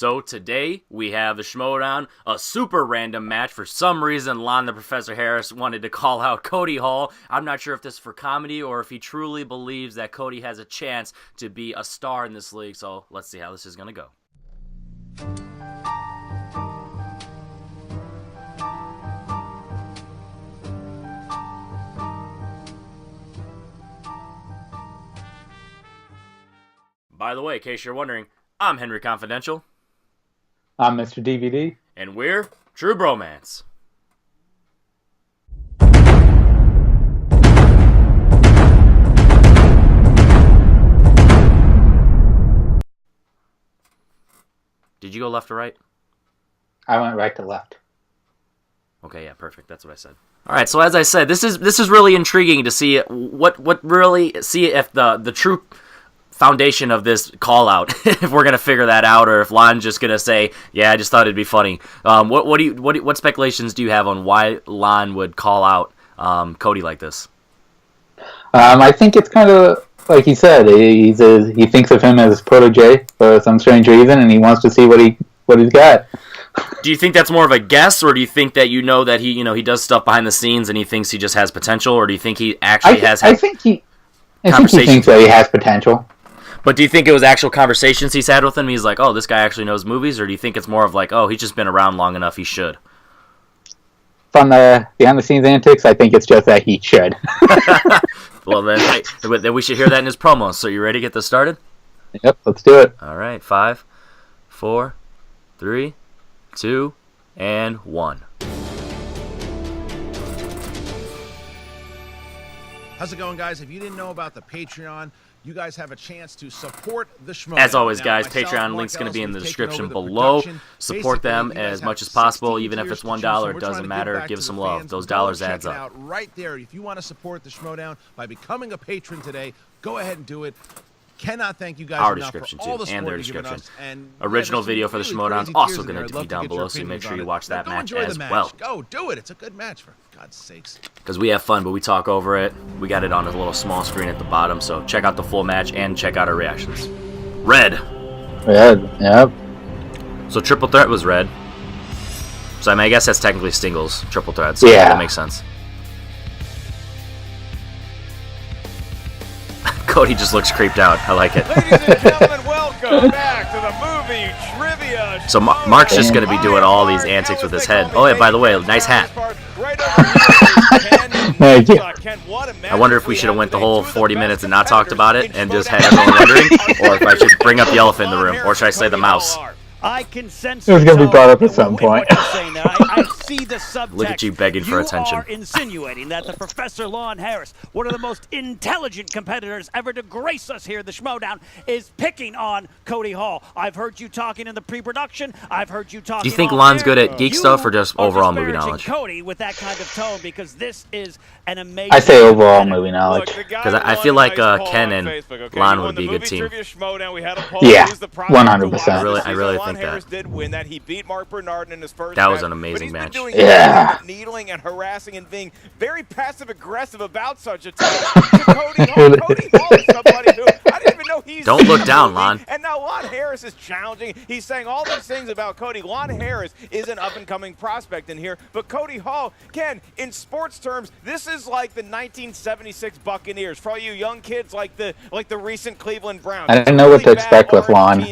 So today we have the Schmoedown, a super random match. For some reason, Lon the Professor Harris wanted to call out Cody Hall. I'm not sure if this is for comedy or if he truly believes that Cody has a chance to be a star in this league. So let's see how this is going to go. By the way, in case you're wondering, I'm Henry Confidential. I'm Mr. DVD. And we're True Bromance. Did you go left or right? I went right to left. Okay, yeah, perfect. That's what I said. All right, so as I said, this is really intriguing to see if the true foundation of this call out, if we're gonna figure that out, or if Lon's just gonna say, "Yeah, I just thought it'd be funny." What speculations do you have on why Lon would call out Cody like this? I think it's kind of like he said. He thinks of him as his protege for some strange reason, and he wants to see what he's got. Do you think that's more of a guess, or do you think that that he does stuff behind the scenes and he thinks he just has potential, or do you think he actually has? I think he thinks that he has potential. But do you think it was actual conversations he's had with him? He's like, oh, this guy actually knows movies? Or do you think it's more of like, oh, he's just been around long enough, he should? From the behind-the-scenes antics, I think it's just that he should. Well, then we should hear that in his promo. So you ready to get this started? Yep, let's do it. All right, 5, 4, 3, 2, and 1. How's it going, guys? If you didn't know about the Patreon, you guys have a chance to support the Schmoedown. As always, guys, Patreon link's going to be in the description below. Support them as much as possible, even if it's $1. It doesn't matter. Give some love. Those dollars adds up. Right there. If you want to support the Schmoedown by becoming a patron today, go ahead and do it. Cannot thank you guys our enough description for all too, the and their support you've given description. us. Original video for the Schmoedown is also going to be down below, so make sure you watch that match as well. Go do it. It's a good match, for God's sakes. Because we have fun, but we talk over it. We got it on a little small screen at the bottom, so check out the full match and check out our reactions. Red. Yep. So triple threat was red. So I guess that's technically singles, triple threat. So yeah, that makes sense. Cody just looks creeped out. I like it. Ladies and gentlemen, welcome back to the movie trivia. So Mark's just going to be doing all these antics with his head. Oh, yeah, by the way, nice hat. I wonder if we should have went the whole 40 minutes and not talked about it and just had everyone wondering, or if I should bring up the elephant in the room, or should I say the mouse? I can sense it was going to be brought up at some point. I see the subtext. Look at you begging for attention. You are insinuating that the Professor Lon Harris, one of the most intelligent competitors ever to grace us here at the Schmoedown, is picking on Cody Hall. I've heard you talking in the pre-production. I've heard you talking. Do you think Lon's good at geek stuff or just overall movie knowledge? Cody with that kind of tone, because this is an amazing. I say overall movie knowledge. Because I feel like Ken and Lon would be a good team. Yeah, 100%. I really think Harris did win that. He beat Mark Bernard in his first that match, was an amazing match. Yeah. Needling and harassing and being very passive-aggressive about such a time. Cody Hall. Cody Hall is somebody who I didn't even know he's. Don't look down, Lon. And now Lon Harris is challenging. He's saying all these things about Cody. Lon Harris is an up-and-coming prospect in here, but Cody Hall, Ken, in sports terms, this is like the 1976 Buccaneers. For all you young kids, like the recent Cleveland Browns. I didn't know what to expect with Lon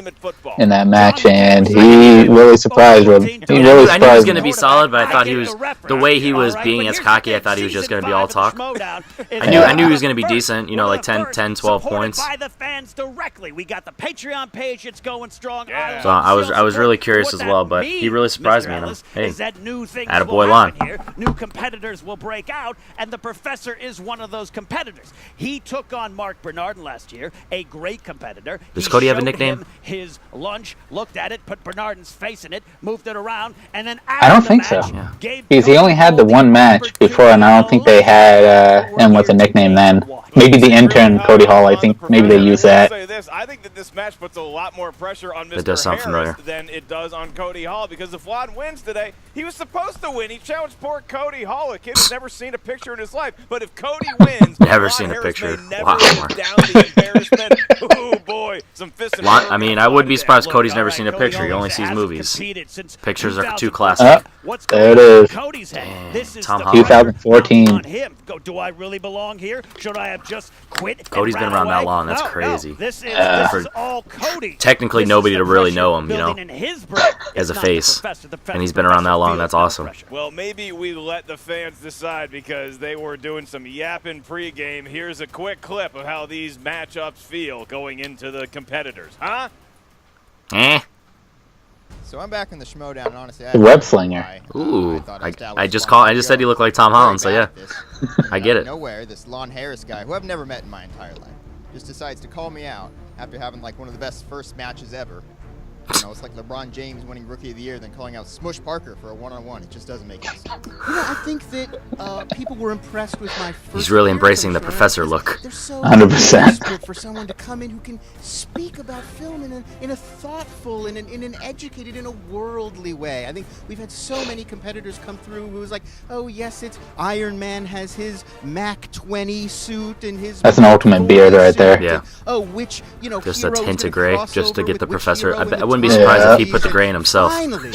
in that match, and he really surprised me. I knew he was going to be solid, but I thought he was the way he was being as cocky. I thought he was just going to be all talk. I knew he was going to be decent. Like 10, 12 points. By the fans directly. We got the Patreon page. It's going strong. So I was really curious as well, but he really surprised me. Hey, attaboy Lon. New competitors will break out, and the Professor is one of those competitors. He took on Mark Bernard last year, a great competitor. Does Cody have a nickname? His lunch, looked at it, put Bernard's face in it, moved it around, and then I don't think so. Because he only had the one match before, and I don't think they had him with a nickname then. Maybe the intern, Cody Hall, I think maybe they use that. I think that this match puts a lot more pressure on Mr. does sound familiar. Harris than it does on Cody Hall, because if Lon wins today, he was supposed to win. He challenged poor Cody Hall, a kid who's never seen a picture in his life. But if Cody wins, never Lon seen a Harris picture. may never Wow. live down the embarrassment. Oh boy, some fist. I mean, I wouldn't be surprised Cody's never seen a picture. He only sees movies. Pictures are too classic. There it is. Tom Holland. 2014. Do I really belong here? Should I have just quit? Cody's been around that long. That's crazy. This is all Cody. Technically, nobody to really know him, you know, as a face. And he's been around that long. That's awesome. Well, maybe we let the fans decide because they were doing some yapping pregame. Here's a quick clip of how these matchups feel going into the competitors, huh? So I'm back in the Schmoedown, and honestly, The web slinger. Ooh, I just said he looked like Tom Holland, so yeah, I get it. Nowhere, this Lon Harris guy, who I've never met in my entire life, just decides to call me out after having like one of the best first matches ever. You know, it's like LeBron James winning Rookie of the Year, then calling out Smush Parker for a one-on-one. It just doesn't make any sense. You know, I think that people were impressed with my first. He's really embracing the professor look. They're so 100%. desperate for someone to come in who can speak about film in a thoughtful, in an educated, in a worldly way. I think we've had so many competitors come through who was like, oh yes, it's Iron Man has his Mac 20 suit and his. That's an ultimate beard right there. Yeah. Oh, which Just a tint of gray, just to get the professor. I wouldn't be Yeah. surprised if he put the gray in himself. Finally,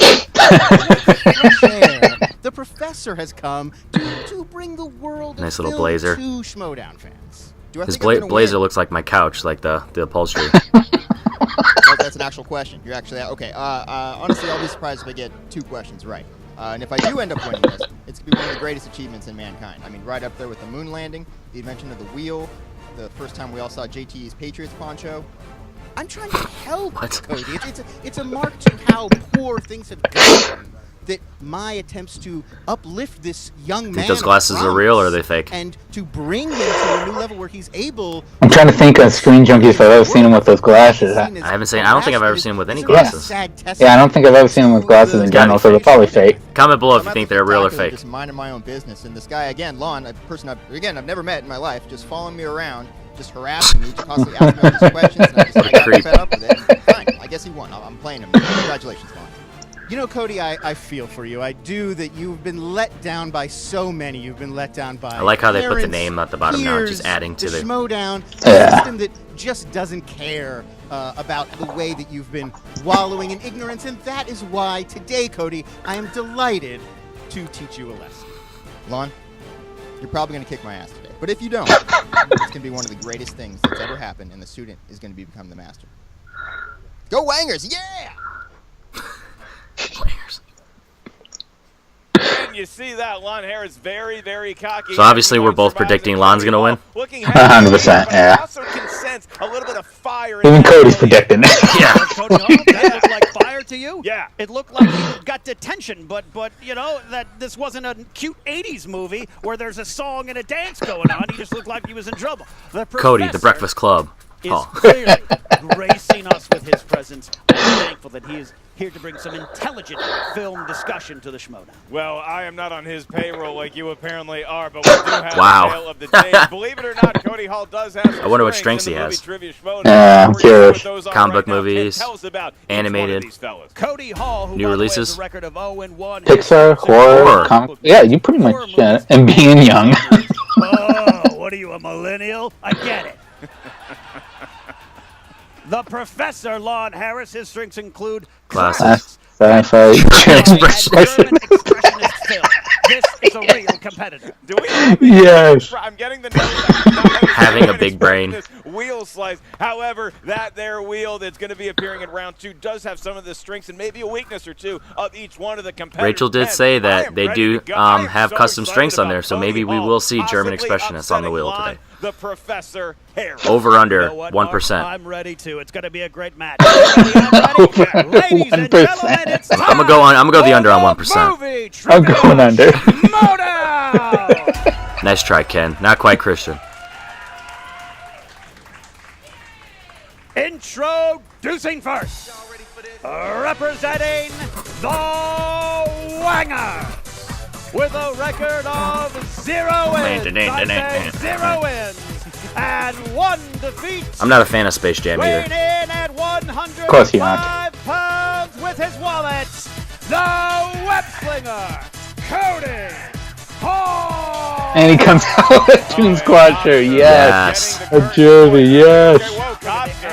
the professor has come to bring the world Nice of little film blazer. to Schmoedown fans. Do I His think I'm gonna blazer win? looks like my couch, like the upholstery. Oh, that's an actual question. You're actually okay. Honestly, I'll be surprised if I get 2 questions right. And if I do end up winning this, it's gonna be one of the greatest achievements in mankind. I mean, right up there with the moon landing, the invention of the wheel, the first time we all saw JT's Patriots poncho. I'm trying to help, What? Cody. It's a mark to how poor things have gone. That my attempts to uplift this young man. Think those glasses are real or are they fake? And to bring him to a new level where he's able. I'm trying to think of Screen Junkies if I've ever seen him with those glasses. I don't think I've ever seen him with any It's a glasses. sad Yeah, I don't think I've ever seen him with glasses in to general, so they're probably fake. Comment below if I'm you at think the they're real or spectacular, fake. Just minding my own business, and this guy again, Lon, a person I've never met in my life, just following me around, just harassing me, just constantly asking me all these questions, and I got Creep. fed up with it. And fine, I guess he won. I'm playing him. Congratulations, Lon. You know, Cody, I feel for you. I do that you've been let down by so many. You've been let down by I like how they put the parents, name at the bottom now, peers, just adding to the the. Schmoedown, Yeah. a system that just doesn't care about the way that you've been wallowing in ignorance. And that is why today, Cody, I am delighted to teach you a lesson. Lon, you're probably going to kick my ass today. But if you don't, it's going to be one of the greatest things that's ever happened, and the student is going to become the master. Go Wangers! Yeah! Players. And you see that Lon Harris very, very cocky. So obviously we're both predicting Lon's gonna win? 100%, yeah. Also can sense a little bit of fire. Even Cody's predicting it. Yeah. Cody Hall, that looked like fire to you? Yeah. It looked like he got detention, but you know, that this wasn't a cute 80s movie where there's a song and a dance going on. He just looked like he was in trouble. Cody, the Breakfast Club. Is Oh. clearly gracing us with his presence. I'm thankful that he is here to bring some intelligent film discussion to the Schmoedown. Well, I am not on his payroll like you apparently are, but we do have Wow. the tale of the day. Believe it or not, Cody Hall does have some I wonder what strengths strengths in the he movie has. Trivia Schmoedown. Yeah, I'm Before we get curious. what those are Comic book right now, Ken, movies, tell us about each animated. one of these fellas. Cody Hall, who New by the way, releases? has a record of 0-1. Pixar, horror, comic. Yeah, you pretty much. And being young. Oh, what are you, a millennial? I get it. The Professor, Lon Harris. His strengths include Classics. Sci-fi. German expression. expressionist film. This is a real competitor. Do we have Yes. I'm getting the notes. Having a big brain. This wheel slice. However, that there wheel that's going to be appearing in round 2 does have some of the strengths and maybe a weakness or two of each one of the competitors. Rachel did Man, say I that am they ready do to go. I am have so custom excited strengths on about there, so Cody maybe we Hall will see German possibly expressionists on the upsetting wheel Lon, today. The Professor Harris. Over under You know what, Mark? 1%. I'm ready to. It's going to be a great match. Everybody, I'm ready? Ladies and 1%. gentlemen, it's time I'm gonna go the under on for 1%. movie I'm trivia going under. Schmoedown. Nice try, Ken. Not quite Christian. Introducing first, representing the Wanger, with a record of 0 wins, I say 0 wins, and 1 defeat. I'm not a fan of Space Jam Weighing either. in at 105 course you're not. pounds with his wallet, the web slinger, Cody Hall. And he comes out with Toon Squad shirt. Yes. Yes. A jersey, yes. Okay, whoa, Costa.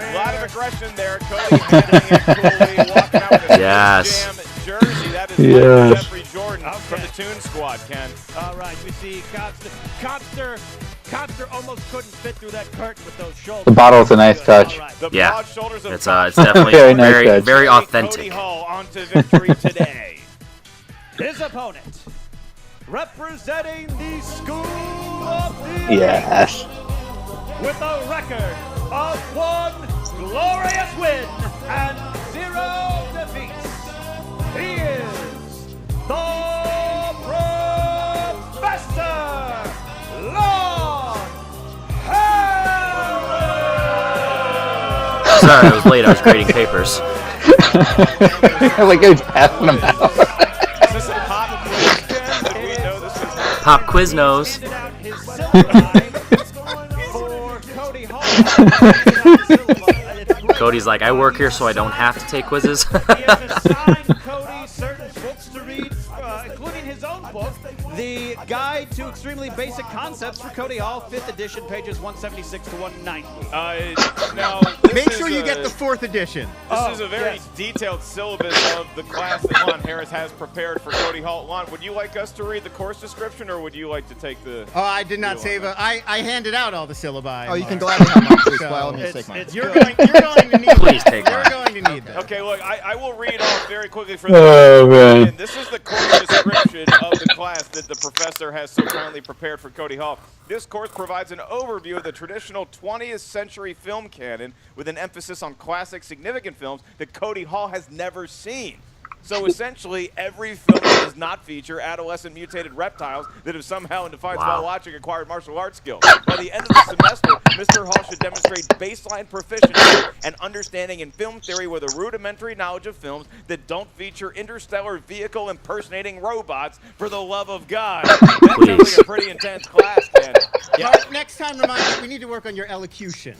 A lot of aggression there. Cody handling it coolly, walking out with a Yes. Jam jersey. That is Yes. Jeffrey Jordan from the Toon Squad, Ken. All right, we see Cobster almost couldn't fit through that curtain with those shoulders. The bottle's a nice touch. All right. The Yeah. broad shoulders of It's Cobster. definitely Very nice very, touch. very Cody authentic. Hall onto victory today. His opponent, representing the School of the Yes. with a record of 1 glorious win and 0 defeats. He is the Professor Lon Harris. Sorry, I was late. I was grading papers. Like I was passing them out. Is this a pop quiz, Ken? Did we know this was Pop Quiznos. Handed out his syllabi for Cody Hall. Cody's like, I work here so I don't have to take quizzes. He has assigned Cody certain books to read, including his own book, The Guide to Extremely Basic Concepts for Cody Hall, 5th edition, pages 176 to 190. now, this Make is sure you a- get the 4th edition. This is a very detailed syllabus of the class that Lon Harris has prepared for Cody Hall. Lon, would you like us to read the course description, or would you like to take the... Oh, I did not save I handed out all the syllabi. Oh, you can gladly have mine, please. By all means, take mine. You're going to need Please that. take You're mine. going to need that. Okay, look, I will read off very quickly for Oh, man. This is the course description of the class that the professor has so kindly prepared for Cody Hall. This course provides an overview of the traditional 20th century film canon with an emphasis on classic significant films that Cody Hall has never seen. So essentially, every film that does not feature adolescent mutated reptiles that have somehow in defiance Wow. while watching acquired martial arts skills. By the end of the semester, Mr. Hall should demonstrate baseline proficiency and understanding in film theory with a rudimentary knowledge of films that don't feature interstellar vehicle impersonating robots for the love of God. That sounds Please. like a pretty intense class, Ken. But next time, remind me, we need to work on your elocution.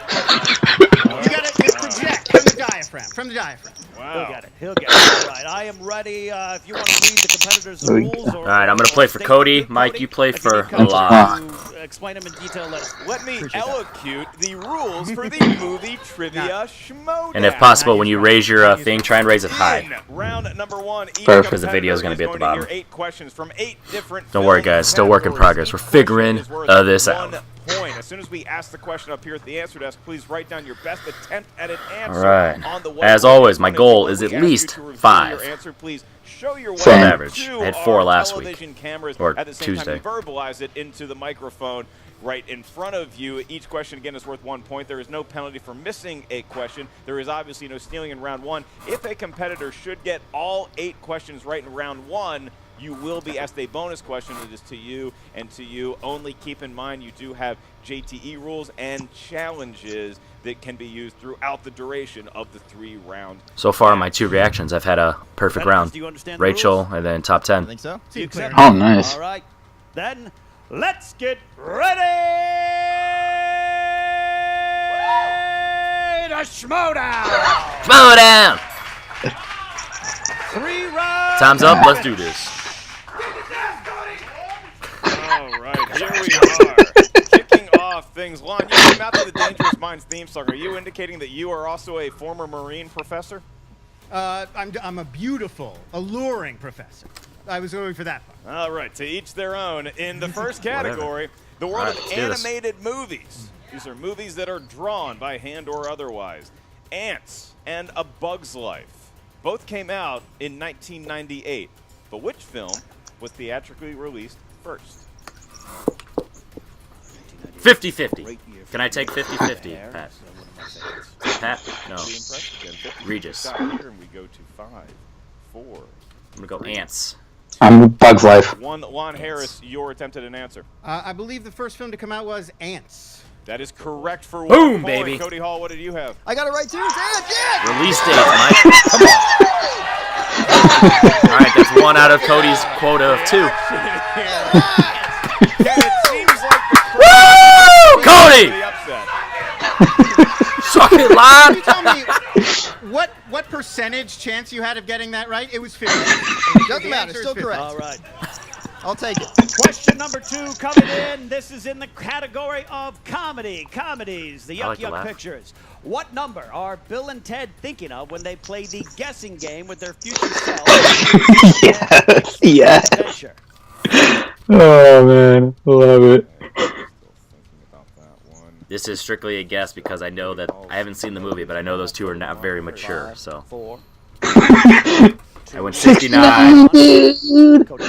You got to project from the diaphragm. From the diaphragm. Wow. He'll get it. All right, I am ready. If you want to read the competitors' rules. All right, I'm gonna play for Cody. Mike, you play for Lon. Explain them in detail. Let me elocute the rules for the movie trivia Schmoedown. And if possible, when you raise your thing, try and raise it high. In round number 1, each Perfect. Because the video is competitor gonna be at the going to bottom. hear 8 questions from 8 different Don't worry, film guys. Still work in categories. progress. We're Each figuring question is worth this 1 out. point. As soon as we ask the question up here at the answer desk, please write down your best attempt at an answer. All right. On the As whiteboard. always, my When goal we is at ask you least to reveal 5. Your answer, please show your Same. way Average. to I had our 4 last week. television cameras Or at the same Tuesday. time. Verbalize it into the microphone right in front of you. Each question, again, is worth 1 point. There is no penalty for missing a question. There is obviously no stealing in round 1. If a competitor should get all 8 questions right in round 1, you will be asked a bonus question. It is to you and to you only. Keep in mind you do have JTE rules and challenges that can be used throughout the duration of the 3-round. So far, my 2 reactions, I've had a perfect round. Do you understand the Rachel, rules? and then top I 10. think so. You accept Oh, it? nice. All right. Then let's get ready to Schmoedown. Schmoedown! 3 rounds. Time's up. Let's do this. All right, here we are. Kicking off things. Lon, you came out to the Dangerous Minds theme song. Are you indicating that you are also a former Marine professor? I'm a beautiful, alluring professor. I was going for that part. All right, to each their own. In the first category, the world All right, of let's do this. animated movies. These are movies that are drawn by hand or otherwise. Ants and A Bug's Life. Both came out in 1998. But which film was theatrically released first? 50-50. Can I take 50-50, Pat? Pat? No. Be impressed again. 50 Regis. stop here, and we go to 5, 4, I'm gonna go ants. I'm Bug's Life. 1. Lon Harris, your attempt at an answer. I believe the first film to come out was Ants. That is correct for Boom, 1 point. baby. Cody Hall, what did you have? I got it right too. Yeah. Release date, Mike. Come on. All right, that's 1 out of Cody's quota of 2. Yeah, it seems like the Woo! Cody! the upset. Suck it, Can you Lon! tell me what percentage chance you had of getting that right? It was 50. Doesn't The matter. answer is Still 50. correct. All right. I'll take it. Question number 2 coming in. This is in the category of comedy. Comedies, the I like Yuck to Yuck laugh. Pictures. What number are Bill and Ted thinking of when they play the guessing game with their future selves? Yes. Yes. Adventure. Oh man, love it. This is strictly a guess because I know that I haven't seen the movie, but I know those two are not very mature. So 4. I went 69. Dude. Cody.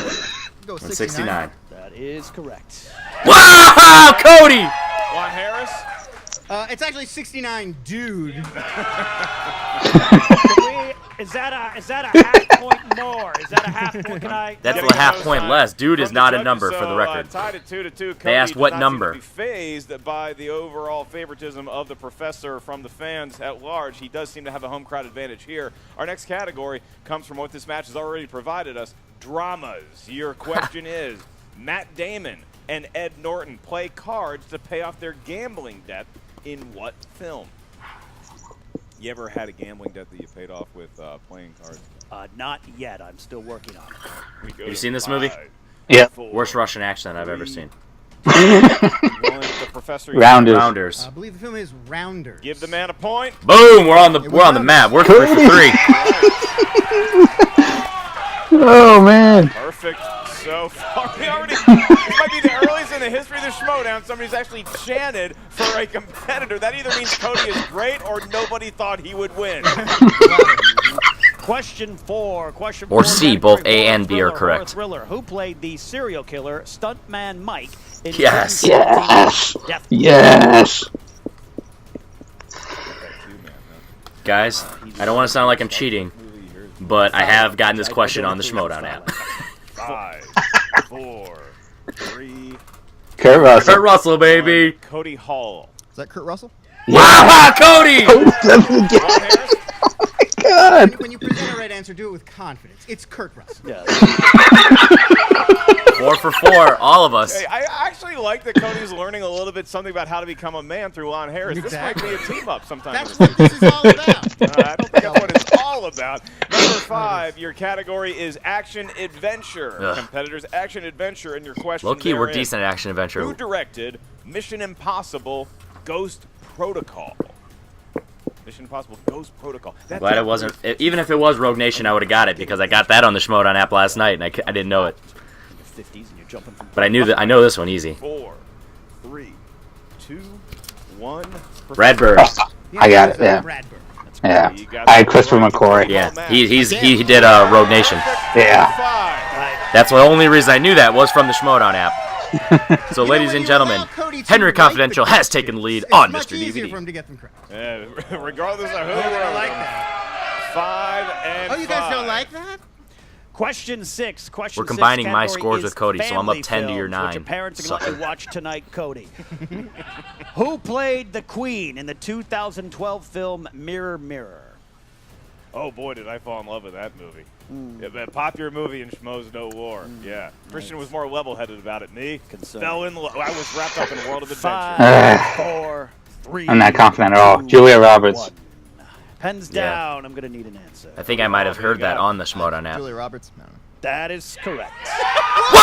Go Went 69. That is correct. Wow, Cody! Juan Harris. It's actually 69, dude. Is that a half point more? Is that a half point? Can I? That's Getting a half those, point less. Dude is from the not a judges, number for the so, record. Tied at 2-2. They asked Cody what does not seem number. to be phased by the overall favoritism of the professor from the fans at large. He does seem to have a home crowd advantage here. Our next category comes from what this match has already provided us: dramas. Your question is: Matt Damon and Ed Norton play cards to pay off their gambling debt in what film? You ever had a gambling debt that you paid off with playing cards? Not yet. I'm still working on it. We go Have you to seen this movie? 5, Yep. 4, Worst Russian accent I've ever seen. 1. The professor. Rounders. Rounders. I believe the film is Rounders. Give the man a point. Boom! We're on the map. We're 3 for 3. Oh man. Perfect. So far, we already. This might be the earliest in the history of the Schmoedown somebody's actually chanted for a competitor. That either means Cody is great or nobody thought he would win. Question 4. Question Or 4. C, category both A horror and B are thriller, horror correct. Thriller. Who played the serial killer Stuntman Mike in Yes. 2014 Yes. Death Yes. Guys, I don't want to sound like I'm cheating, but I have gotten this question on the Schmoedown app. 5, 4, 3. Kurt Kurt Russell. Russell, baby. Cody Hall. Is that Kurt Russell? Wow, Cody! Juan Harris. God. When you present a right answer, do it with confidence. It's Kurt Russell. Yeah. 4 for 4, all of us. Hey, I actually like that Cody's learning a little bit something about how to become a man through Juan Harris. Exactly. This might be a team up sometime. That's what this is all about. I don't think that's what it's all about. Number 5, your category is action adventure. Ugh. Competitors action adventure, and your question. Low key, we're therein, decent at action Who adventure. directed Mission Impossible: Ghost Protocol? Mission Impossible: Ghost Protocol. That's Glad it wasn't. Even if it was Rogue Nation, I would have got it because I got that on the Schmoedown app last night, and I didn't know it. 50s and you're jumping from. But I knew that. I know this one easy. 4, 3, 2, 1. Redbird. I got it. Yeah. Bradburn. Yeah. You got I had that Christopher right. McQuarrie. Yeah, he did Rogue Nation. Yeah. 5. That's the only reason I knew that was from the Schmoedown app. So, ladies and gentlemen, Henry Confidential has taken the lead on Much Mr. easier for DVD. him to get them correct. Regardless of who I we're like that. 5 and Oh, you guys 5. don't like that? Question 6. Question We're combining 6 my category scores is with Cody, so I'm up family 10 to your films, which 9. your parents are going to let you watch tonight, Cody. Who played the Queen in the 2012 film Mirror Mirror? Oh boy, did I fall in love with that movie. Yeah, that popular movie in Schmoes No War. Yeah. Christian was more level-headed about it. Me, Concerned. fell in love. I was wrapped up in a world of adventure. 5, 4, 3. I'm not confident at all. 2, Julia Roberts. 1. Pens Yeah. down. I'm going to need an answer. I think I might have heard that on the Schmoedown app. Julia Roberts? I don't know. That is correct. He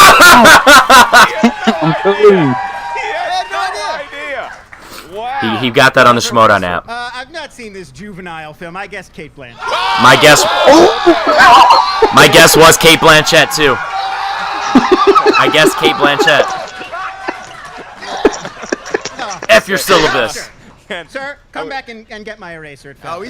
had no idea. Wow. He got that on the Schmoedown app. I've not seen this juvenile film. I guess Kate Blanchett. My guess was Kate Blanchett too. I guess Kate Blanchett. F your syllabus. Sir, come back and get my eraser. It fell.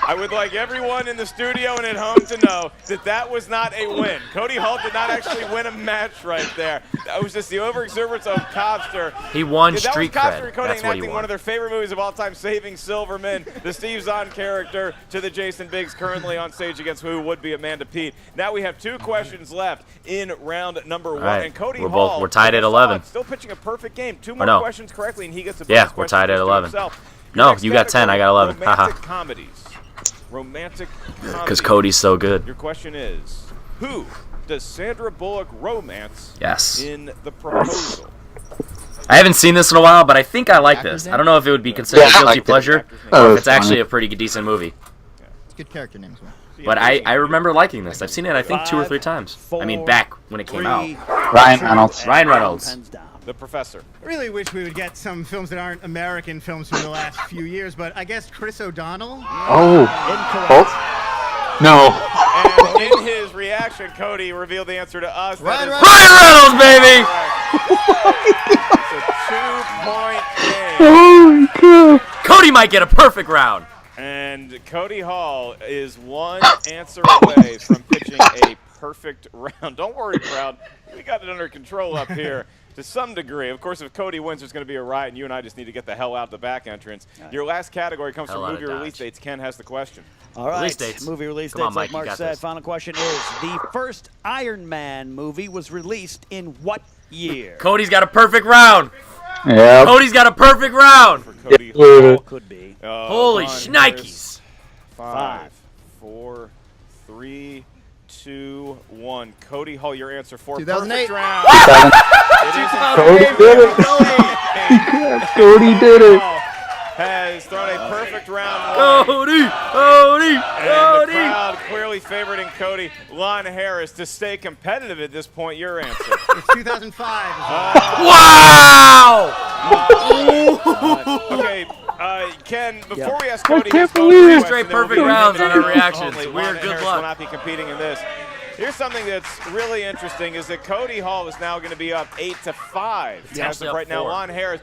I would like everyone in the studio and at home to know that that was not a win. Cody Hall did not actually win a match right there. That was just the overexuberance of Cobster. He won Yeah, that street was Cobster cred. and Cody That's what he enacting won. one of their favorite movies of all time, Saving Silverman, the Steve Zahn character to the Jason Biggs, currently on stage against who would be Amanda Pete. Now we have 2 questions left in round number 1. right. And Cody We're Hall, tied at 11. still pitching a perfect game. 2 more no. questions correctly, and he gets the Yeah, bonus we're question tied at to 11. himself. No, Next you got 10, I got 11. category, Haha. Romantic comedies. Romantic comedies. Because Cody's so good. Your question is, who does Sandra Bullock romance Yes. in The Proposal? I haven't seen this in a while, but I think I like Actor's this. name? I don't know if it would be considered Yeah, I a guilty liked it. pleasure, Actor's name. Oh, or if it's it's actually funny. a pretty decent movie. It's a good character name as well. But I remember liking this. I've seen it, I think, 2 or 3 times. I mean, back when it came out. Ryan Reynolds. Ryan Reynolds. The Professor. I really wish we would get some films that aren't American films from the last few years, but I guess Chris O'Donnell? Oh. Incorrect. Oh. No. And in his reaction, Cody revealed the answer to us. Ryan Ryan Reynolds, baby! It's a 2-point game. Oh, God. Cody might get a perfect round. And Cody Hall is one answer away from pitching a perfect round. Don't worry, crowd. We got it under control up here to some degree. Of course, if Cody wins, there's going to be a riot, and you and I just need to get the hell out the back entrance. Your last category comes Hell from out movie of release Dodge. dates. Ken has the question. All right. Release dates. Movie release Come on, dates, like Mike, you Mark got said. this. Final question is, the first Iron Man movie was released in what year? Cody's got a perfect round. Yeah. Cody's got a perfect round. For Cody Yeah. Hall. Could be. Holy Ron shnikes. 5, 4, 3, 2, 1. Cody Hall, your answer for 2008. perfect round. Cody did it. Cody did it. Has thrown a perfect round. Cody! Cody! And the Cody! crowd clearly favoring Cody. Lon Harris, to stay competitive at this point, your answer. It's 2005. Wow! Okay, Ken, before we ask Cody can't his believe bonus it. question, Straight then we'll perfect be rounds on our individual reactions. only. Weird, Lon good Harris luck. will not be competing in this. Here's something that's really interesting is that Cody Hall is now going to be up 8-5. As actually of up right now, 4. Lon Harris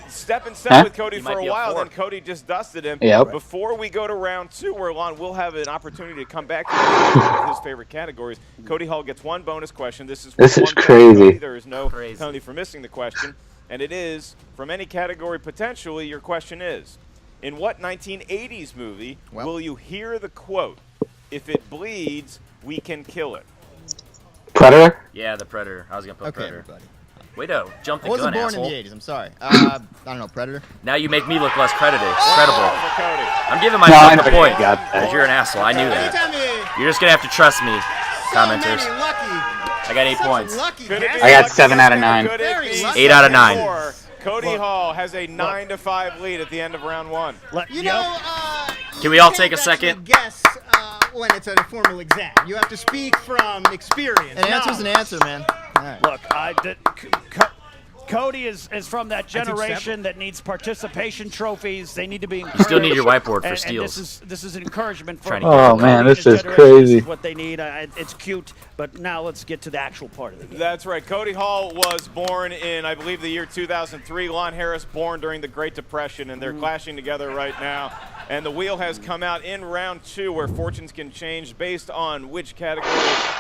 step and set Huh? with Cody He for might a be up while, 4. then Cody just dusted him. Yep. Before we go to round 2, where Lon will have an opportunity to come back to his favorite categories, Cody Hall gets one bonus question. This is This is one point, crazy. Cody. There is no Crazy. penalty for missing the question, and it is from any category potentially. Your question is, in what 1980s movie will you hear the quote, "If it bleeds, we can kill it"? Predator? Yeah, the Predator. I was going to put Okay, Predator. everybody. Way to jump I the wasn't gun, born asshole. in the 80s. I'm sorry. I don't know, Predator. Now you make me look less credible. For Cody. I'm giving No, I myself know a you point. got that. Because you're an asshole. I knew that. Anytime you You're just going to have to trust me, so commenters. many lucky, I got 8 such points. lucky Could it be guesses. I got lucky 7 out of or 9. could it Very be lucky. 8 out of 9. 7-4? Cody Hall has a 9-5 lead at the end of round 1. You know, Can we all you take a can't actually second? guess when it's a formal exam. You have to speak from experience. An answer's an answer, man. All right. Look, Cody is from that generation that needs participation trophies. They need to be encouraged. You still need your whiteboard for and steals. This is an encouragement for Trying to for get Oh, Cody man, and this his is generation. crazy. This is what they need. It's cute, but now let's get to the actual part of it. That's right. Cody Hall was born in, I believe, the year 2003. Lon Harris born during the Great Depression, and they're clashing together right now. And the wheel has come out in round 2, where fortunes can change based on which category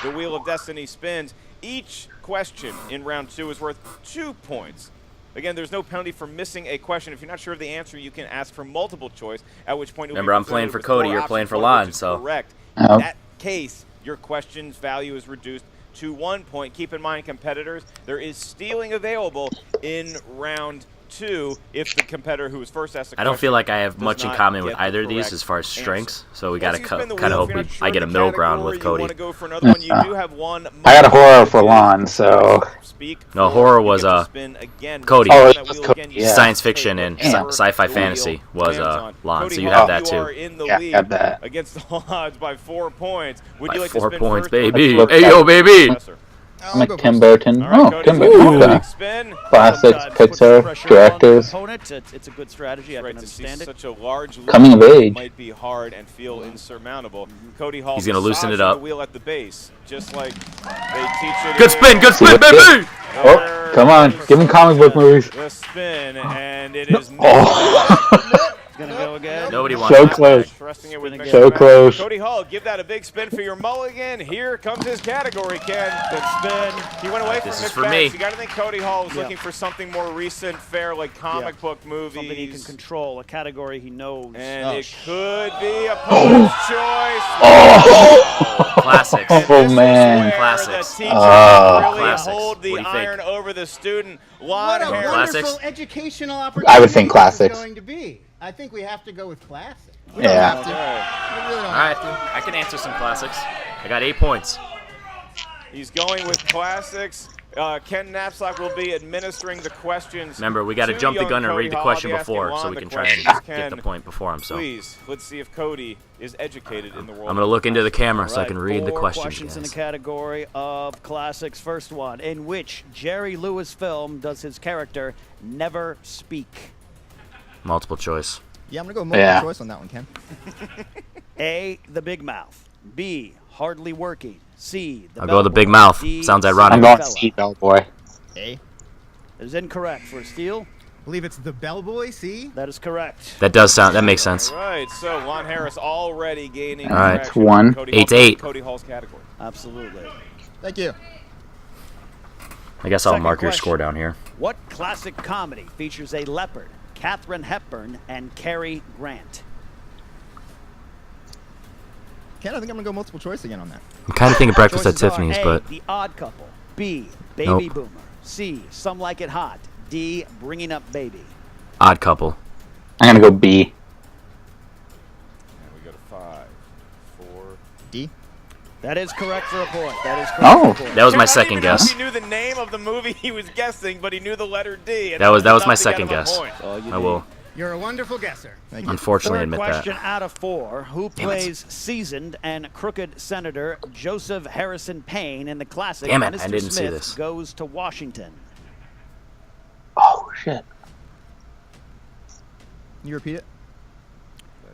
the Wheel of Destiny spins. Each question in round 2 is worth 2 points. Again, there's no penalty for missing a question. If you're not sure of the answer, you can ask for multiple choice, at which point it will Remember, be I'm playing considered for with Cody, 4 you're playing options, for one Lon, which is so- correct. Yep. In that case, your question's value is reduced to 1 point. Keep in mind, competitors, there is stealing available in round 2 if the competitor who was first asked the I don't question feel like I have does much in not common with get the either of these correct as far as strengths, so we got Once to you spin the kind wheel, of if hope you're not sure I get a of the middle ground with category, you Cody. wanna go for another one, you do have one I got a horror moment for to Lon, so speak No, for. horror You was, get to spin again. Cody. Once you Oh, spin it that was wheel Cody, again, you yeah. say Science fiction and Damn. sci-fi the fantasy wheel was lands on. Lon, Cody so you Hall, have that you are too. in the Yeah, lead got that. against the odds by 4 points. Would By you like 4 to spin points, first or baby. first? Hey, yo, baby. Professor? I'll I'm go a Tim first. Burton. All right, Oh, Cody's Tim gonna Burton. do a Okay. big spin. Classics, Sometimes puts some Pixar, pressure on the directors. opponent. It's a good strategy. I Right, can to see understand it. such a large lead Coming of age. might be hard and feel insurmountable. Cody Hall He's gonna loosen it massaging up. the wheel at the base, just like they teach it. Good spin, good spin, baby! Oh, come on. Give him comic book movies. The spin, and it is Oh. It's going to go again. Nobody wants So that. close. Trusting it with So Mr. So Matt. close. Cody Hall, give that a big spin for your mulligan. Here comes his category, Ken. Good spin. He went away This from is Mick for Banks. me. You got to think Cody Hall was Yeah. looking for something more recent, fair, like comic book movies. Something he can control, a category he knows. And it could be opponent's choice. Classics. And Oh, this is man. where Classics. The teacher Ah. really Classics. hold the What do you think? iron over the student. What a Lon Harris. Classics? wonderful educational opportunity I would think this is classics. going to be. I think we have to go with classics. We don't Yeah. have to. Okay. We really don't All have right, to. I can answer some classics. I got 8 points. He's going with classics. Ken Knapsack will be administering the questions. Remember, we got to jump the gun and read the question before, so we can try and get the point before him. So please, let's see if Cody is educated in the world. I'm gonna look into the camera so I Right, can read the 4 questions. questions in the Guys. category of classics. First one: in which Jerry Lewis film does his character never speak? Multiple choice. Yeah, I'm gonna go multiple choice on that one, Ken. A. The Big Mouth. B. Hardly Working. C. I'll go with the Big Mouth. Sounds ironic. I'm going C, Bellboy. A. That is incorrect for Steele. I believe it's the Bellboy, see? That is correct. That does sound. That makes sense. All right, so Lon Harris already gaining. All right, traction in 1. Cody 8-8. Cody Hall's category. Absolutely. Thank you. I guess I'll Second mark your question. score down here. What classic comedy features a leopard, Katharine Hepburn, and Cary Grant? Ken, I think I'm gonna go multiple choice again on that. I'm kind of thinking Breakfast at Choices are Tiffany's, A, but The Odd Couple. B. Baby Nope. Boomer. C. Some Like It Hot. D. Bringing Up Baby. Odd Couple. I'm gonna go B. And we go to 5, 4. D. That is correct for a point. That is correct Oh. for a point. That was my I don't second even know if guess. He knew the name of the movie he was guessing, but he knew the letter D. And That was enough my to get second him a guess. point. I will You're a wonderful guesser. Thank you. unfortunately Third admit question that. out of 4. Who plays seasoned and crooked Senator Joseph Harrison Payne in the classic Damn it, Mr. I didn't see Smith this. Goes to Washington? Oh, shit. Can you repeat it?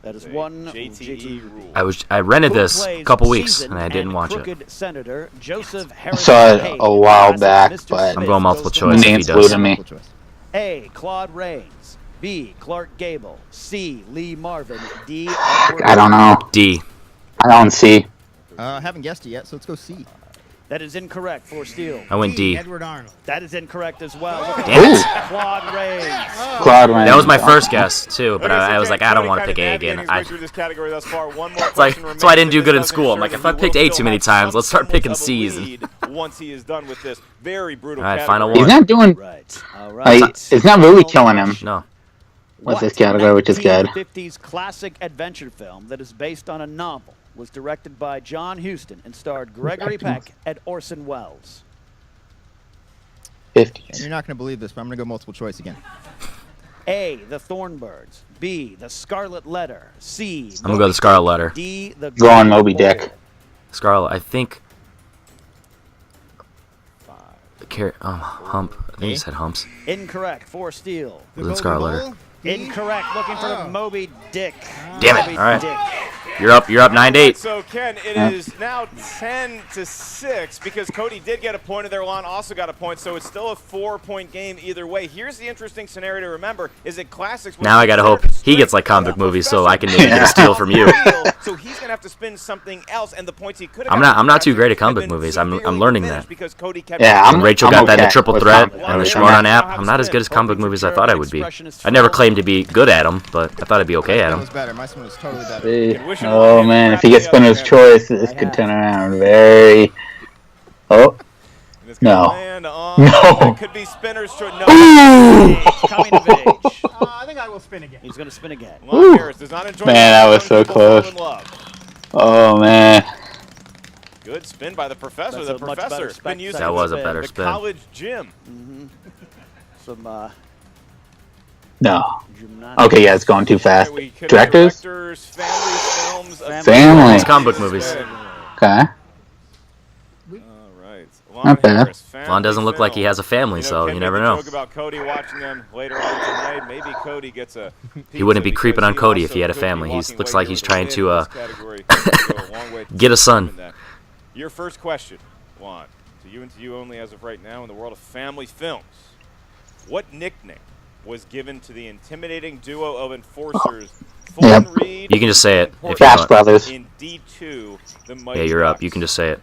That is A one JTE rule. I rented Who this a plays couple weeks seasoned and I didn't watch it. crooked Senator Joseph I Harrison saw it Payne a in the while classic back, Mr. but Smith going multiple Goes to choice if he Names does. flew to me. Multiple choice. A. Claude Rains. B. Clark Gable. C. Lee Marvin. D. I don't know. D. I don't see. I haven't guessed it yet, so let's go C. That is incorrect for Steele. I went D. Edward Arnold. That is incorrect as well. Look at Damn it. that. Claude Rains. Claude Rains. That was my first guess too, but Okay, so I was Ken, like, I don't Cody want to kinda pick A again. navigating his way through this category thus far. One more It's like question that's why I didn't do remains, good in and this school. I'm doesn't like, ensure if I that picked he A will too many still have times, let's start some picking semblance of a C's. lead once he is done with this very brutal All right, category. final He's one. not doing. Right. All Like, right. it's not really killing him No. with this category, which is good. 1950s classic adventure film that is based on a novel was directed by John Huston and starred Gregory Peck and Orson Welles. 50s. And you're not gonna believe this, but I'm gonna go multiple choice again. A. The Thornbirds. B. The Scarlet Letter. C. I'm gonna go the Scarlet Letter. D. The Going Golden Moby Bowl. Dick. Scarlet. I think. Hump. I think he said humps. Incorrect for Steele. Was it Scarlet Letter? Incorrect. Looking for Moby Dick. Damn it. Moby All right. Dick. You're up 9-8. So, Ken, it is now 10-6 because Cody did get a point and their Lon also got a point, so it's still a 4-point game either way. Here's the interesting scenario to remember is that classics... Now I gotta hope he gets like comic book movies so I can maybe get a steal from you. So he's going to have to spin something else, and the points he could have I'm not too great at comic book movies. I'm learning that. Because Cody kept Yeah, When Rachel got that in the okay triple with threat comic and the books. Schmoedown app, I'm not as good as comic book movies as I thought I would be. I never claimed to be good at them, but I thought I'd be okay at That them. was better. My spin was totally better. Oh man, if he gets spinner's choice, this could turn around very. Oh, It's gonna No. land on- No. It could be spinner's choice. No. Coming of age. I think I will spin again. He's going to spin again. Lon Harris does not enjoy Man, the that was young so people fall close. in love. oh man. Good spin by the professor. That's The a much better professor spec been using That was a spin. better the spin. college gym. Some No. gymnastics. Okay, yeah, it's going too fast. We could have Directors? family films, Family. It's comic book movies. Okay. All right. Not bad. Harris, Lon family doesn't look like he film. has a family, so Ken you made never the know. Joke about Cody watching them later on tonight. Maybe Cody gets a. He wouldn't be pizza creeping because on Cody if also he had a could be family. He walking looks way like he's over trying the to lid in this category. Go a long way to get a son. determine that. Your first question, Lon, to you only as of right now in the world of family films. What nickname was given to the intimidating duo of enforcers, Yep. Fulton Reed You can just say it and if you Porter Bash want. Brothers. in D2, the Mighty Yeah, you're up. Ducks? You can just say it.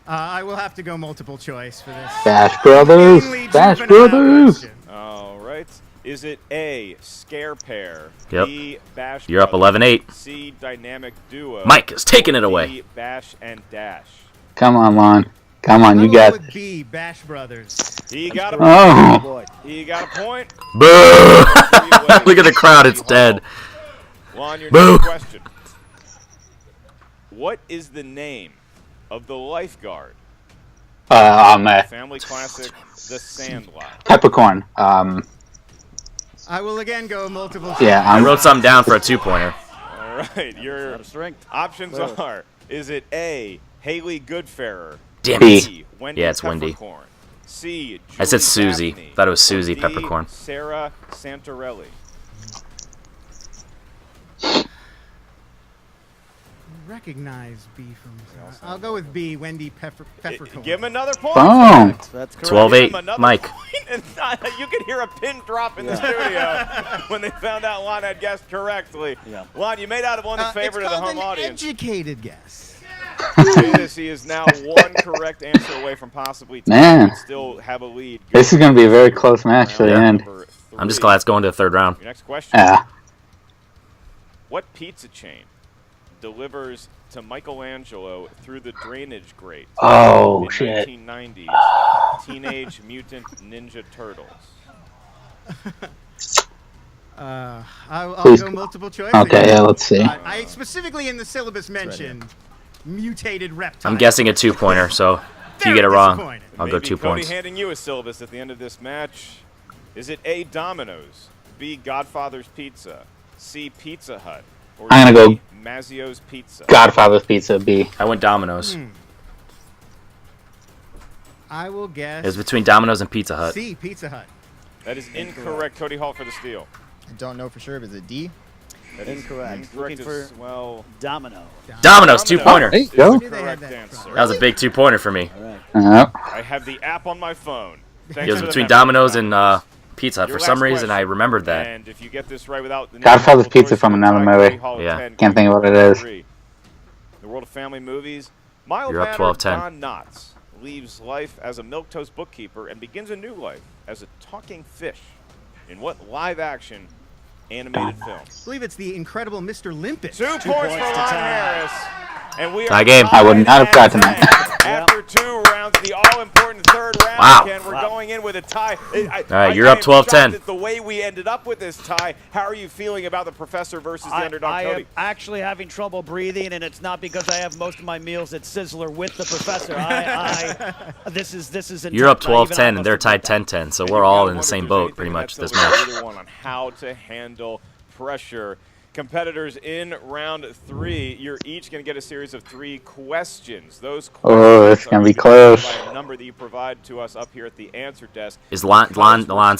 I will have to go multiple choice for this. Bash Brothers. Mainly Bash juvenile Brothers. question. All right. Is it A, Scare Pair? Yep. B, Bash You're up Brothers, 11-8. C, Dynamic Duo? Mike is taking it or away. D, Bash and Dash? Come on, Lon. Come on, I'll you go got with this. B, Bash Brothers. He got a Oh. Boy. He got a point. Boo! Look at the crowd. It's dead. Lon, your Boo. next question. What is the name of the lifeguard Family classic, The Sandlot. Peppercorn. I will again go multiple. Yeah, I wrote something down for a 2-pointer. All right, your Out of strength. options are: is it A, Haley Goodfarer? Damn B. it. B, Wendy Yeah, it's Wendy. Peppercorn. C, I said Julie Susie. Gaffney. Thought it was Susie D, Peppercorn. Sarah Santorelli. Recognize B from. I'll go with B. Wendy Peppercorn. Give him another point. Boom. That's correct. 12-8, Mike. And you could hear a pin drop in the studio when they found out Lon had guessed correctly. Yeah. Lon, you made out of one the favorite of the home an audience. educated guess. He is now one correct answer away from possibly 10. Man. But still have a lead. This is going to be a very close match to the Round end. number I'm just 3. glad it's going to the 3rd round. Your next question. Yeah. What pizza chain delivers to Michelangelo through the drainage grate Oh, in shit. 1990s Teenage Mutant Ninja Turtles? I'll Please. go multiple choice. Okay, yeah, let's see. I specifically in the syllabus mentioned mutated reptile. I'm guessing a 2-pointer, so if you get it wrong, I'll go Maybe 2 Cody points. handing you a syllabus at the end of this match. Is it A, Domino's, B, Godfather's Pizza, C, Pizza Hut, or I'm gonna D, go Mazzio's Pizza? Godfather's Pizza, B. I went Domino's. I will guess. It was between Domino's and Pizza Hut. C. Pizza Hut. That is incorrect. Cody Hall for the steal. I don't know for sure if it's a D. That is Incorrect. incorrect Looking as well. Domino. Domino's 2-pointer. There you Is go. the correct answer. That was a big 2-pointer for me. Yep. I have the app on my phone. Thanks It was for the between memory, Domino's Tom. and Pizza Hut. Your For some last reason, I question. remembered that. And if you get this right without the Godfather's multiple Pizza choice, from you'll another tie movie. Cody Hall at Yeah. 10, Can't think of what it Cody is. 3. The world of family movies. Mild You're up mannered 12-10. Don Knotts leaves life as a milquetoast bookkeeper and begins a new life as a talking fish. In what live-action animated film? I believe it's the incredible Mr. Limpet. 2 points for Lon Harris. And we are Tie game. I would not have gotten tied that. at 10. After 2 rounds, the all-important 3rd round, Wow. Ken, we're going in with a tie. All right, you're up 12-10. The way we ended up with this tie, how are you feeling about the professor versus the underdog I Cody? am actually having trouble breathing, and it's not because I have most of my meals at Sizzler with the professor. This is You're up intense. 12-10, and they're tied 10-10, so we're all in the same boat pretty much this match. Either one on how to handle pressure. Competitors in round 3, you're each going to get a series of 3 questions. Those questions Oh, it's gonna be close. by a number that you provide to us up here at the answer desk. Is Lon's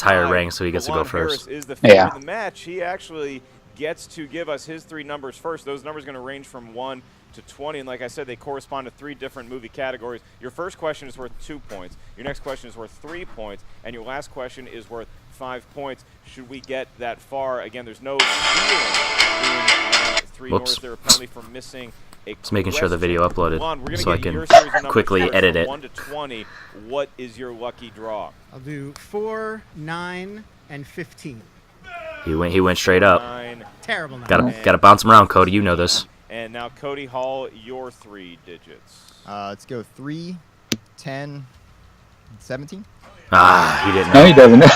higher ranked, so he gets to go Lon Harris first. is the favorite Yeah. in the match. He actually gets to give us his 3 numbers first. Those numbers are going to range from 1 to 20, and like I said, they correspond to 3 different movie categories. Your first question is worth 2 points. Your next question is worth 3 points, and your last question is worth 5 points. Should we get that far? Again, there's no stealing in round 3, nor Whoops. is there a penalty for missing a Just making sure the video uploaded Lon, we're gonna so I get can your series of numbers quickly first, edit from it. 1 to 20. What is your lucky draw? I'll do 4, 9, and 15. He went straight up. 9. Terrible number. Gotta bounce him around, Cody. You know this. And now, Cody Hall, your 3 digits. Let's go 3, 10, 17. Ah, he didn't No, know. he doesn't know.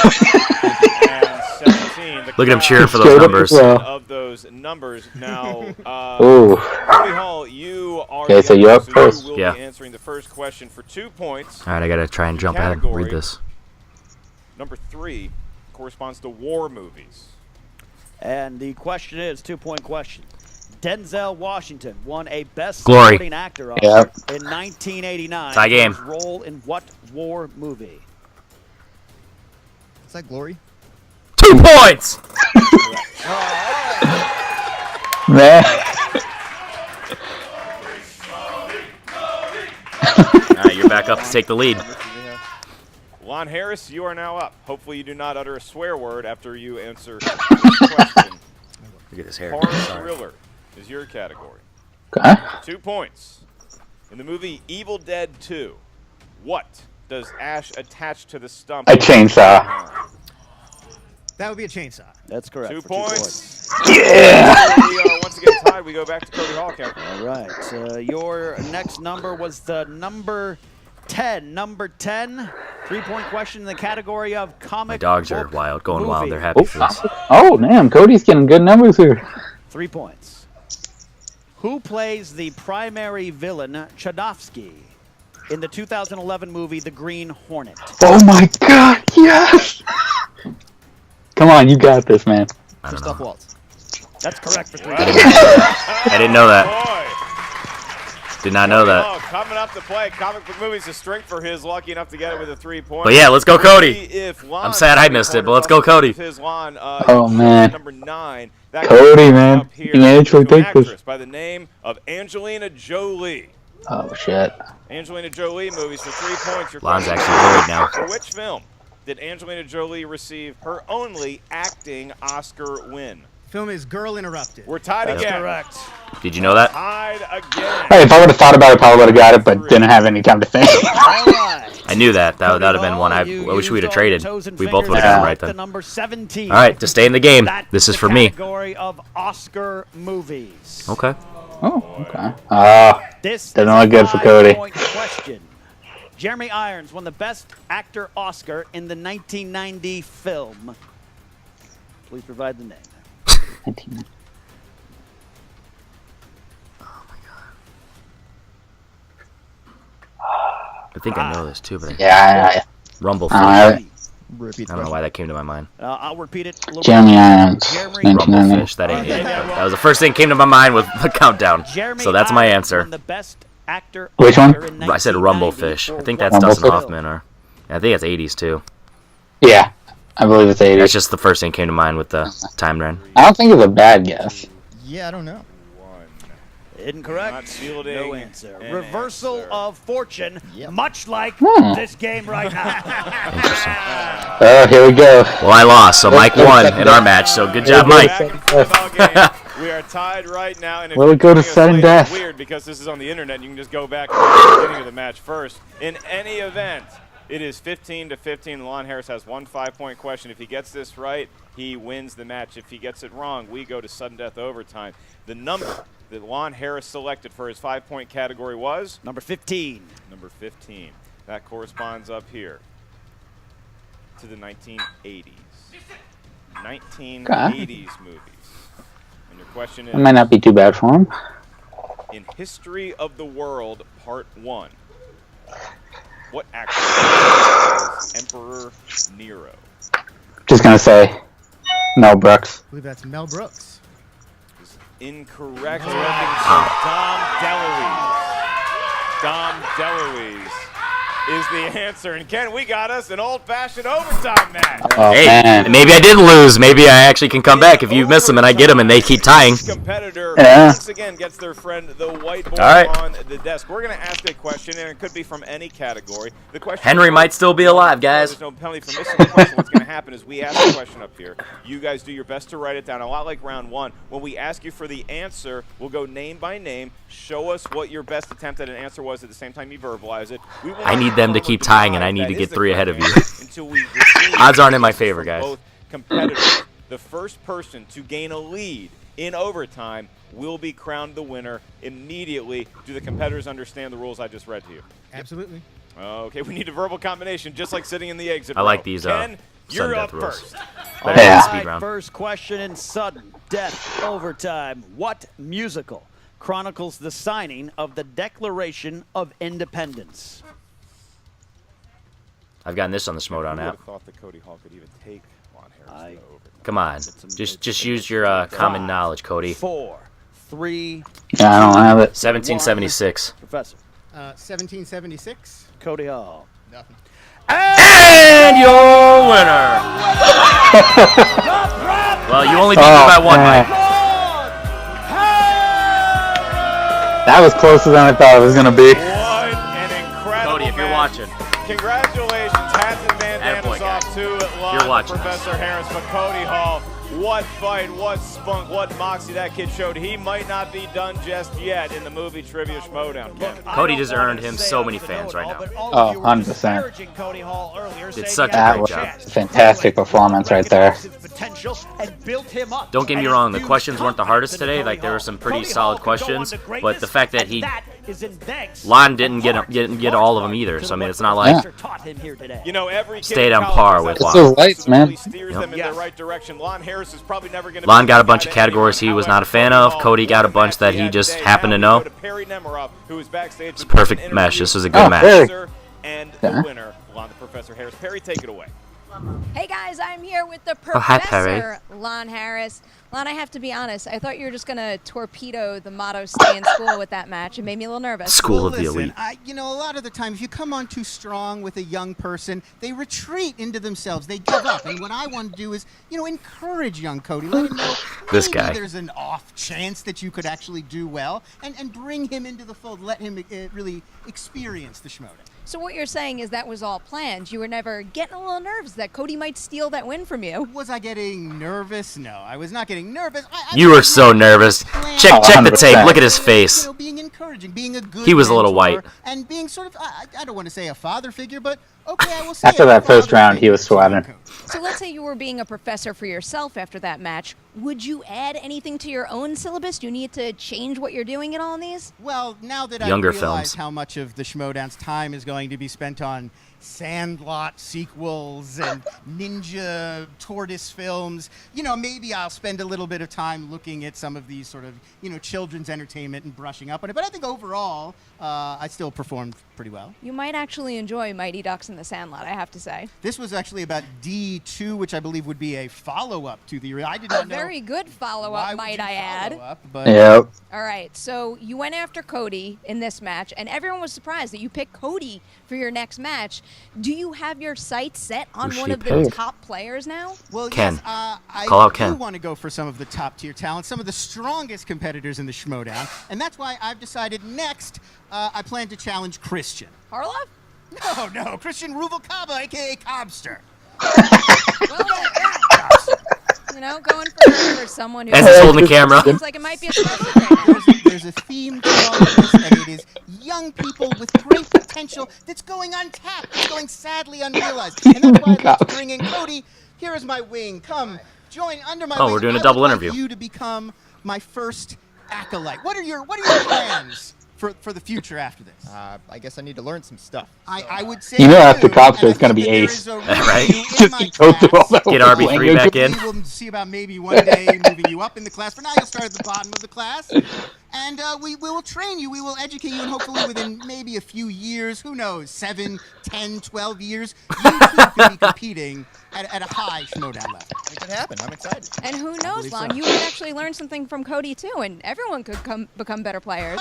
And 17. The Look at him crowd cheering for those Straight up numbers. as well. of those numbers. Now, Ooh. Cody Hall, you are Okay, the so you're up so first. You will Yeah. be answering the first question for 2 points. All right, I gotta try and jump ahead and read this. Number 3 corresponds to war movies. And the question is 2-point question. Denzel Washington won a Best Glory. Supporting Actor Oscar Yep. in 1989. Tie game. For his role in what war movie? Is that Glory? 2 points. Man. All right, you're back up to take the lead. Lon Harris, you are now up. Hopefully you do not utter a swear word after you answer the question. Look at his hair. Horror Sorry. thriller is your category. Okay. 2 points. In the movie Evil Dead 2, what does Ash attach to the stump? A chainsaw. That would be a chainsaw. That's correct. 2 for points. Yeah. We are once again tied. We go back to Cody Hall. Captain. All right. Your next number was the number 10. Number 10, 3-point question in the category of comic My dogs are book wild, going movie. wild. They're happy for this. Oh, damn. Cody's getting good numbers here. 3 points. Who plays the primary villain, Chodovsky? in the 2011 movie The Green Hornet? Oh my God! Yes. Come on, you got this, man. I don't Christoph know. Waltz. That's correct for 3 I didn't know that. Boy. Did not know that. Oh, coming up to play. Comic book movies a strength for his. Lucky enough to get it with a 3-point. But yeah, let's go, Cody. I'm sad I missed it, but let's go, Cody. Oh, man. Number 9. Cody, man. You can actually take this. By the name of Angelina Jolie. Oh, shit. Angelina Jolie movies for 3 points. Your Lon's question actually worried now. For which film did Angelina Jolie receive her only acting Oscar win? Film is Girl Interrupted. We're tied That's again. Correct. Did you know that? Tied again. Hey, if I would have thought about it, I probably would have got it, but didn't have any time to think. All right. I knew that. That would have been one. I wish we'd have traded. We both would have gotten right then. Number 17. All right, to stay in the game, That's this is the for me. Category of Oscar movies. Okay. Oh, okay. This Doesn't is look good a for Cody. 5-point question. Jeremy Irons won the Best Actor Oscar in the 1990 film. Please provide the name. I think I know this too, but Yeah, Rumblefish. I Repeat I don't know why that came to my mind. I'll repeat it. A little Jeremy bit. Irons, Jeremy 1990. Rumblefish. That ain't it. That was the first thing that came to my mind with the countdown. Jeremy So that's my Irons answer. won the Best Actor Which one? Oscar in I said 1990 Rumblefish. for I think what that's Dustin Rumblefish? Hoffman, or I think it's 80s too. Yeah, I believe it's 80. That's just the first thing that came to mind with the time run. I don't think it's a bad guess. Yeah, I don't know. Incorrect. Not fielding No answer. an Reversal answer. of fortune, Yep. much like this game right now. Interesting. Oh, here we go. Well, I lost, so Mike won in our match. So good job, Mike. Back into the ball game. We are tied right now. And if Will it you're go to joining us sudden late, death? It's weird because this is on the internet. You can just go back to the beginning of the match first. In any event, it is 15-15. Lon Harris has one 5-point question. If he gets this right, he wins the match. If he gets it wrong, we go to sudden death overtime. The number that Lon Harris selected for his 5-point category was? Number 15. Number 15. That corresponds up here to the 1980s. 1980s movies. And your question It might is, not be too bad for him. in History of the World, Part 1, what actor was Emperor Nero? Just gonna say, Mel Brooks. I believe that's Mel Brooks. Incorrect. Dom DeLuise. Dom DeLuise is the answer. And Ken, we got us an old-fashioned overtime match. Oh, Hey, man. maybe I didn't lose. Maybe I actually can come back if you miss them and I get them and they keep tying. Competitor Yeah. once again gets their friend the whiteboard All right. on the desk. We're going to ask a question, and it could be from any category. The question Henry might still be alive, guys. There's no penalty for missing the question. What's going to happen is we ask a question up here. You guys do your best to write it down, a lot like round one. When we ask you for the answer, we'll go name by name. Show us what your best attempt at an answer was at the same time you verbalize it. We will I need them to keep tying, and I need to get 3 ahead of you. until we receive Odds aren't in my favor, from guys. both competitors. The first person to gain a lead in overtime will be crowned the winner immediately. Do the competitors understand the rules I just read to you? Absolutely. Okay, we need a verbal combination, just like sitting in the exit I row. like these, Ken, you're sudden up death rules. first. Better than Yeah. the speed round. First question in sudden death overtime. What musical chronicles the signing of the Declaration of Independence? I've gotten this on the Schmoedown Who would app. have thought that Cody Hall could even take Lon Harris to overtime? Come on, just use your common knowledge, Cody. 4, 3, Yeah, I don't have it. 1776. Professor. 1776. Cody Hall. Nothing. And your winner. Well, you only beat me by one, man. Mike. That was closer than I thought it was gonna be. What an incredible Cody, if you're match. watching. Congratulations, hats and bandanas Attaboy, guy. off to Lon, You're watching Professor Harris, but Cody Hall, what fight, what spunk, what moxie that kid showed. He might not be done just yet in the movie Trivia Schmoedown. Ken. Cody just earned him so many fans right now. Oh, 100%. Did such a That great was job. a fantastic performance right there. Don't get me wrong, the questions weren't the hardest today. Like, there were some pretty solid questions, but the fact that he is in thanks. Lon didn't get all of them either, so I mean, it's not like taught him here today. You know, every kid stayed in on college par has with that Lon. Still lights, man. steers them in the right direction. Lon Harris is probably never going to. Lon got a bunch of categories he was not a fan of. Cody got a bunch that he just happened to know. It's a perfect mesh. This was a good match. And the winner, Lon the Professor Harris. Perry, take it away. Hey guys, I'm here with the hi, Perry. Professor, Lon Harris. Lon, I have to be honest, I thought you were just going to torpedo the motto "Stay in School" with that match. It made me a little nervous. School Well, of the listen, elite. you know, a lot of the time, if you come on too strong with a young person, they retreat into themselves. They give up. And what I want to do is, you know, encourage young Cody. Let him know This maybe guy. there's an off chance that you could actually do well, and bring him into the fold. Let him really experience the Schmoedown. So what you're saying is that was all planned. You were never getting a little nervous that Cody might steal that win from you. Was I getting nervous? No, I was not getting nervous. You were so nervous. Check the tape. Look at his face. You know, being encouraging, being a good He was a little mentor, white. and being sort of, I don't want to say a father figure, but okay, I will say After a that first father round, he figure was to sweating. Cody. So let's say you were being a professor for yourself after that match. Would you add anything to your own syllabus? Do you need to change what you're doing in all these? Well, now that Younger I realize films. how much of the Schmoedown's time is going to be spent on Sandlot sequels and Ninja Tortoise films, you know, maybe I'll spend a little bit of time looking at some of these sort of, you know, children's entertainment and brushing up on it. But I think overall, I still performed pretty well. You might actually enjoy Mighty Ducks in the Sandlot, I have to say. This was actually about D2, which I believe would be a follow-up to the. I did not know. Very good why follow-up, would might you I add. follow up, but Yep. All right, so you went after Cody in this match, and everyone was surprised that you picked Cody for your next match. Do you have your sights set on Who's one she of the picked? top players now? Well, Ken. yes, I Call out do Ken. want to go for some of the top-tier talent, some of the strongest competitors in the Schmoedown, and that's why I've decided next I plan to challenge Christian. Harloff? No, Christian Ruvalcaba, a.k.a. Cobster. Well, you know, going for someone who As he's holding the camera. seems like it might be a special thing. There's a theme to all of this, and it is young people with great potential that's going untapped, that's going sadly unrealized. And that's why I'd like to bring in Cody. Here is my wing. Come, join under my Oh, wing. we're doing a I double would like interview. you to become my first acolyte. What are your plans for the future after this? I guess I need to learn some stuff. I would say You know after too, Cobster and I it's gonna think be that there Ace. is a Right? review in Just my keep going through all class. that Get whole RB3 back in. We will see about maybe one day moving you up in the class. For now, you'll start at the bottom of the class. And we will train you. We will educate you. And hopefully within maybe a few years, who knows, 7, 10, 12 years, you too could be competing at a high Schmoedown level. It could happen. I'm excited. And who knows, believe Lon, so. you might actually learn something from Cody too, and everyone could become better players.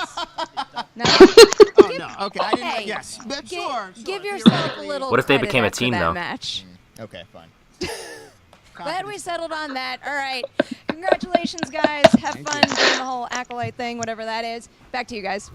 No? Oh, no. Okay. I didn't Hey, yes. But Gi- sure. give yourself a theoretically. little What if they credit became a after team, that though? match. Okay, fine. Glad we settled on that. All right. Congratulations, guys. Have fun doing the whole acolyte thing, whatever that is. Back to you guys.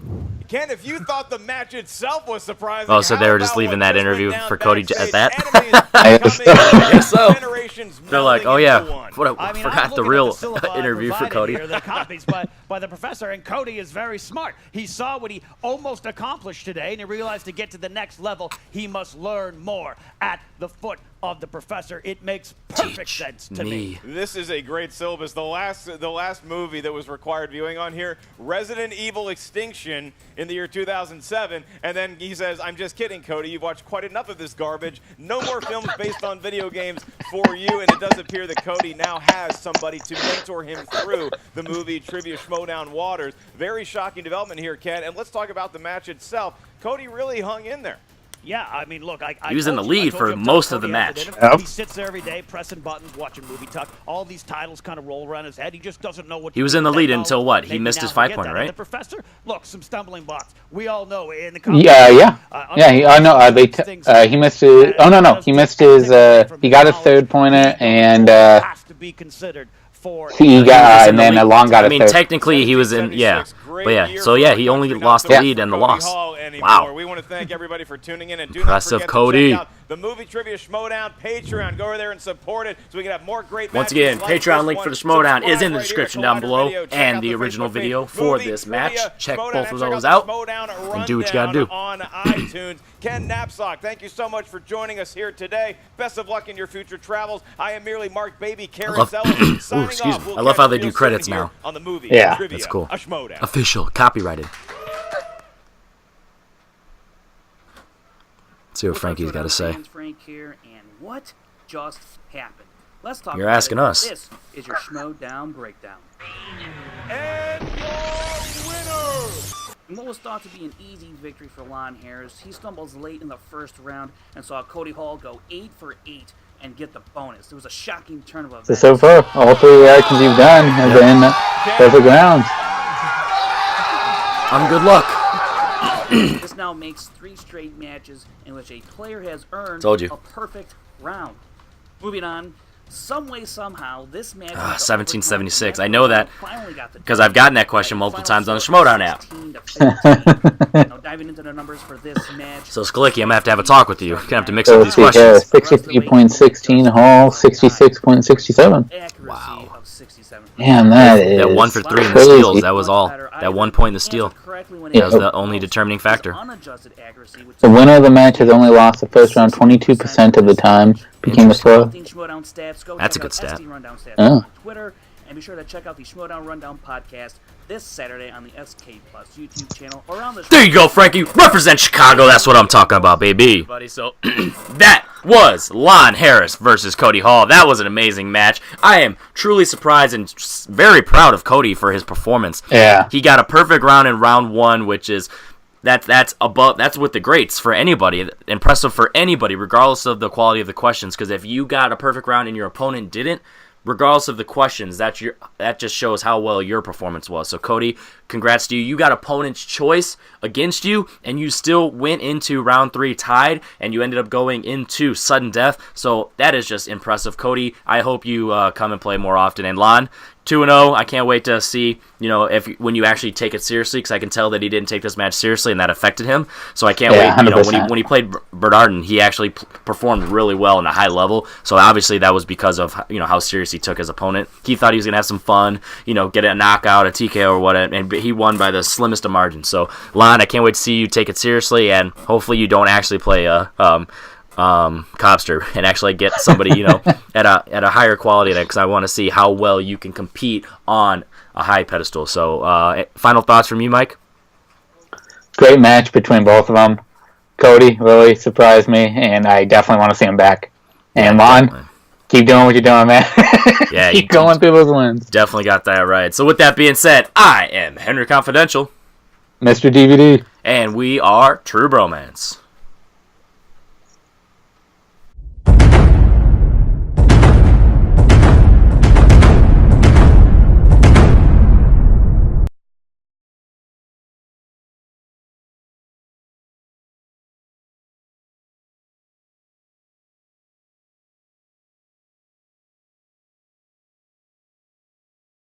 Ken, if you thought the match itself was surprising, Oh, so they how were just about leaving what that just interview went down for Cody at backstage? that? Enemies I guess becoming so. I guess so. generations They're like, melding oh yeah, into one. what I I mean, forgot I'm the looking real at the syllabi interview for provided Cody. Here, the copies by the professor, and Cody is very smart. He saw what he almost accomplished today, and he realized to get to the next level, he must learn more at the foot of the professor. It makes perfect Teach sense to me. This is a great syllabus. The last movie that was required viewing on here, Resident Evil Extinction in the year 2007, and then he says, "I'm just kidding, Cody. You've watched quite enough of this garbage. No more films based on video games for you." And it does appear that Cody now has somebody to mentor him through the movie trivia Schmoedown waters. Very shocking development here, Ken. And let's talk about the match itself. Cody really hung in there. Yeah, I mean, look, He was in the told you- I lead told for you I'm most telling of the Cody match. Allen, Yep. He sits there every day pressing buttons, watching Movie Tuck. All these titles kind of roll around his head. He just doesn't know what. He was in the lead until what? He missed his 5-pointer, right? The professor, look, some stumbling blocks. We all know in the Yeah. I know. He missed his. Oh no, he missed his. He got a 3rd-pointer, and has to be considered for. he got, and then Alon got I a mean, 3rd. technically he was in, yeah. But yeah, so yeah, he only lost the lead and the loss. Wow. We want to thank everybody for tuning in, and do Impressive, not forget Cody. to check out the Movie Trivia Schmoedown Patreon. Go over there and support it so we can have more great Once matches again, like Patreon this link one. for the Schmoedown is in the Subscribe description right here, down below, Collider Video. Check and out the original Facebook video page, for Movie this match. Trivia Check Schmoedown, both of and check those the out. Schmoedown and do what you gotta do. Rundown on iTunes. Ken Knapsack, thank you so much for joining us here today. Best of luck in your future travels. I am merely Mark Baby love- Caroselli. Signing excuse off. me. We'll I love catch how they you do real soon credits here now. on the Movie Yeah, Trivia That's cool. Schmoedown. Official, copyrighted. See what Frankie's got to say. Frank here, and what just happened? Let's talk. You're about asking it. us. This is your Schmoedown breakdown. And your winner! In what was thought to be an easy victory for Lon Harris, he stumbles late in the first round and saw Cody Hall go 8 for 8 and get the bonus. It was a shocking turn of events. So far, all 3 reactions you've done have been perfect rounds. I'm good luck. This now makes 3 straight matches in which a player has earned Told you. a perfect round. Moving on, some way, somehow, this match... 1776. I know that because I've gotten that question multiple times on the Schmoedown app. Now diving into the numbers for this match... So, Skalicky, I'm going to have a talk with you. You're going to have to mix up these Let's see here. questions. 63.16 Hall, 66.67. Wow. Of 67. Damn, that is That 1 for 3 in the crazy. steals, that was all. That 1 point in the steal. That was the only determining factor. Unadjusted accuracy, which The winner of the match has only lost the first round 22% of the time, became a throw. That's a good stat. Oh. On Twitter, and be sure to check out the Schmoedown Rundown podcast this Saturday on the SK Plus YouTube channel or on the... There you go, Frankie. Represent Chicago. That's what I'm talking about, baby. Buddy, so that was Lon Harris versus Cody Hall. That was an amazing match. I am truly surprised and very proud of Cody for his performance. Yeah. He got a perfect round in round 1, which is... That's with the greats for anybody. Impressive for anybody, regardless of the quality of the questions. Because if you got a perfect round and your opponent didn't, regardless of the questions, that just shows how well your performance was. So Cody, congrats to you. You got opponent's choice against you, and you still went into round 3 tied, and you ended up going into sudden death. So that is just impressive, Cody. I hope you come and play more often. And Lon, 2-0. I can't wait to see, when you actually take it seriously, because I can tell that he didn't take this match seriously, and that affected him. So I can't wait. 100%. When he played Bernardin, he actually performed really well in a high level. So obviously that was because of how serious he took his opponent. He thought he was gonna have some fun, get a knockout, a TKO or whatever, and he won by the slimmest of margins. So Lon, I can't wait to see you take it seriously, and hopefully you don't actually play Cobster and actually get somebody at a higher quality than, because I want to see how well you can compete on a high pedestal. So final thoughts from you, Mike? Great match between both of them. Cody really surprised me, and I definitely want to see him back. And Lon, keep doing what you're doing, man. Yeah, keep going through those wins. Definitely got that right. So with that being said, I am Henry Confidential, Mr. DVD, and we are True Bromance.